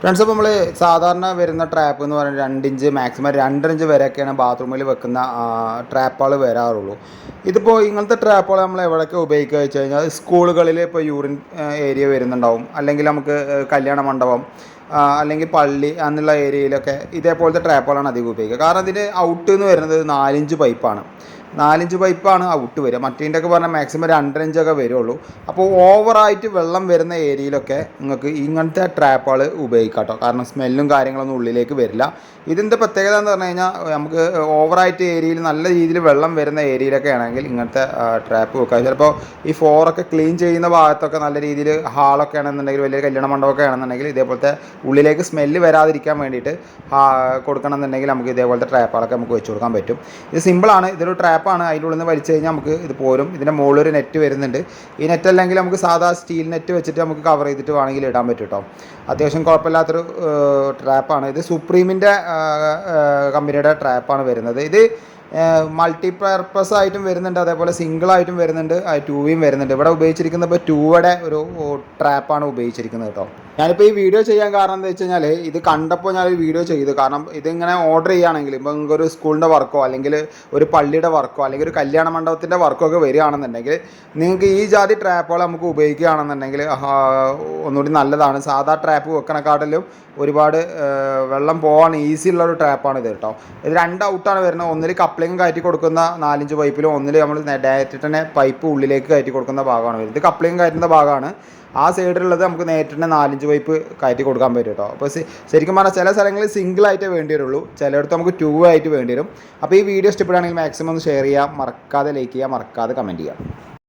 Friends, അപ്പോൾ നമ്മൾ സാധാരണ വരുന്ന ട്രാപ്പ് എന്ന് പറയുന്നത് 2 ഇഞ്ച് മാക്സിമം 2.5 ഇഞ്ച് വരെയൊക്കെയാണ് ബാത്റൂമിൽ വെക്കുന്ന ട്രാപ്പുകൾ വരാറുള്ളൂ. ഇതിപ്പോൾ ഇങ്ങനത്തെ ട്രാപ്പുകൾ നമ്മൾ എവിടെയൊക്കെ ഉപയോഗിക്കുക വെച്ച് കഴിഞ്ഞാൽ സ്കൂളുകളിൽ ഇപ്പോൾ യൂറിൻ ഏരിയ വരുന്നുണ്ടാവും, അല്ലെങ്കിൽ നമുക്ക് കല്യാണ മണ്ഡപം, അല്ലെങ്കിൽ പള്ളി എന്നുള്ള ഏരിയയിലൊക്കെ ഇതേപോലത്തെ ട്രാപ്പുകളാണ് അധികം ഉപയോഗിക്കുക. കാരണം ഇതിൻ്റെ ഔട്ട് എന്ന് വരുന്നത് 4 ഇഞ്ച് പൈപ്പാണ്. 4 ഇഞ്ച് പൈപ്പാണ് ഔട്ട് വരിക. മറ്റേതിൻ്റെയൊക്കെ പറഞ്ഞാൽ മാക്സിമം 2.5 ഇഞ്ചൊക്കെ വരുള്ളൂ. അപ്പോൾ ഓവറായിട്ട് വെള്ളം വരുന്ന ഏരിയയിലൊക്കെ നിങ്ങൾക്ക് ഇങ്ങനത്തെ ട്രാപ്പുകൾ ഉപയോഗിക്കാം കേട്ടോ. കാരണം സ്മെല്ലും കാര്യങ്ങളൊന്നും ഉള്ളിലേക്ക് വരില്ല. ഇതിൻ്റെ പ്രത്യേകത എന്ന് പറഞ്ഞു കഴിഞ്ഞാൽ നമുക്ക് ഓവറായിട്ട് ഏരിയയിൽ നല്ല രീതിയിൽ വെള്ളം വരുന്ന ഏരിയയിലൊക്കെ ആണെങ്കിൽ ഇങ്ങനത്തെ ട്രാപ്പ് വെക്കുക. ചിലപ്പോൾ ഈ ഫ്ലോറൊക്കെ ക്ലീൻ ചെയ്യുന്ന ഭാഗത്തൊക്കെ നല്ല രീതിയിൽ ഹാളൊക്കെ ആണെന്നുണ്ടെങ്കിൽ, വലിയ കല്യാണ മണ്ഡപമൊക്കെ ആണെന്നുണ്ടെങ്കിൽ ഇതേപോലത്തെ ഉള്ളിലേക്ക് സ്മെല്ല് വരാതിരിക്കാൻ വേണ്ടിയിട്ട് കൊടുക്കണം എന്നുണ്ടെങ്കിൽ നമുക്ക് ഇതേപോലത്തെ ട്രാപ്പുകളൊക്കെ നമുക്ക് വെച്ച് കൊടുക്കാൻ പറ്റും. ഇത് സിമ്പിളാണ്. ഇതൊരു ട്രാപ്പാണ്. അതിൻ്റെ ഉള്ളിൽ നിന്ന് വലിച്ചു കഴിഞ്ഞാൽ നമുക്ക് ഇത് പോരും. ഇതിൻ്റെ മുകളിൽ ഒരു നെറ്റ് വരുന്നുണ്ട്. ഈ നെറ്റ് അല്ലെങ്കിൽ നമുക്ക് സാധാ സ്റ്റീൽ നെറ്റ് വെച്ചിട്ട് നമുക്ക് കവർ ചെയ്തിട്ട് വേണമെങ്കിൽ ഇടാൻ പറ്റും കേട്ടോ. അത്യാവശ്യം കുഴപ്പമില്ലാത്തൊരു ട്രാപ്പാണ്. ഇത് സുപ്രീമിൻ്റെ കമ്പനിയുടെ ട്രാപ്പാണ് വരുന്നത്. ഇത് മൾട്ടിപർപ്പസ് ആയിട്ടും വരുന്നുണ്ട്, അതേപോലെ സിംഗിളായിട്ടും വരുന്നുണ്ട്, 2 വരുന്നുണ്ട്. ഇവിടെ ഉപയോഗിച്ചിരിക്കുന്നത് ഇപ്പോൾ 2യുടെ ഒരു ട്രാപ്പാണ് ഉപയോഗിച്ചിരിക്കുന്നത് കേട്ടോ. ഞാനിപ്പോൾ ഈ വീഡിയോ ചെയ്യാൻ കാരണം എന്താ വെച്ച് കഴിഞ്ഞാൽ ഇത് കണ്ടപ്പോൾ ഞാനൊരു വീഡിയോ ചെയ്തു. കാരണം ഇതിങ്ങനെ ഓർഡർ ചെയ്യുകയാണെങ്കിൽ ഇപ്പോൾ നിങ്ങൾക്ക് ഒരു സ്കൂളിൻ്റെ വർക്കോ അല്ലെങ്കിൽ ഒരു പള്ളിയുടെ വർക്കോ അല്ലെങ്കിൽ ഒരു കല്യാണ മണ്ഡപത്തിൻ്റെ വർക്കോ ഒക്കെ വരികയാണെന്നുണ്ടെങ്കിൽ നിങ്ങൾക്ക് ഈ ജാതി ട്രാപ്പുകൾ നമുക്ക് ഉപയോഗിക്കുകയാണെന്നുണ്ടെങ്കിൽ ഒന്നുകൂടി നല്ലതാണ്. സാധാ ട്രാപ്പ് വെക്കണക്കാട്ടിലും ഒരുപാട് വെള്ളം പോകാൻ ഈസി ഉള്ളൊരു ട്രാപ്പാണ് ഇത് കേട്ടോ. ഇത് 2 ഔട്ടാണ് വരുന്നത്. ഒന്നിൽ കപ്ലിങ് കയറ്റി കൊടുക്കുന്ന 4 ഇഞ്ച് പൈപ്പിലും, ഒന്നിൽ നമ്മൾ ഡയറക്റ്റ് തന്നെ പൈപ്പ് ഉള്ളിലേക്ക് കയറ്റി കൊടുക്കുന്ന ഭാഗമാണ് വരുന്നത്. ഇത് കപ്ലിങ് കയറ്റുന്ന ഭാഗമാണ്. ആ സൈഡിലുള്ളത് നമുക്ക് നേരിട്ട് തന്നെ 4 ഇഞ്ച് പൈപ്പ് കയറ്റി കൊടുക്കാൻ പറ്റും കേട്ടോ. അപ്പോൾ ശരിക്കും പറഞ്ഞാൽ ചില സ്ഥലങ്ങളിൽ സിംഗിളായിട്ടേ വേണ്ടി വരുള്ളൂ, ചിലയിടത്ത് നമുക്ക് 2 ആയിട്ട് വേണ്ടി വരും. അപ്പോൾ ഈ വീഡിയോ ഇഷ്ടപ്പെടുകയാണെങ്കിൽ മാക്സിമം ഒന്ന് ഷെയർ ചെയ്യുക, മറക്കാതെ ലൈക്ക് ചെയ്യുക, മറക്കാതെ കമൻറ്റ് ചെയ്യുക.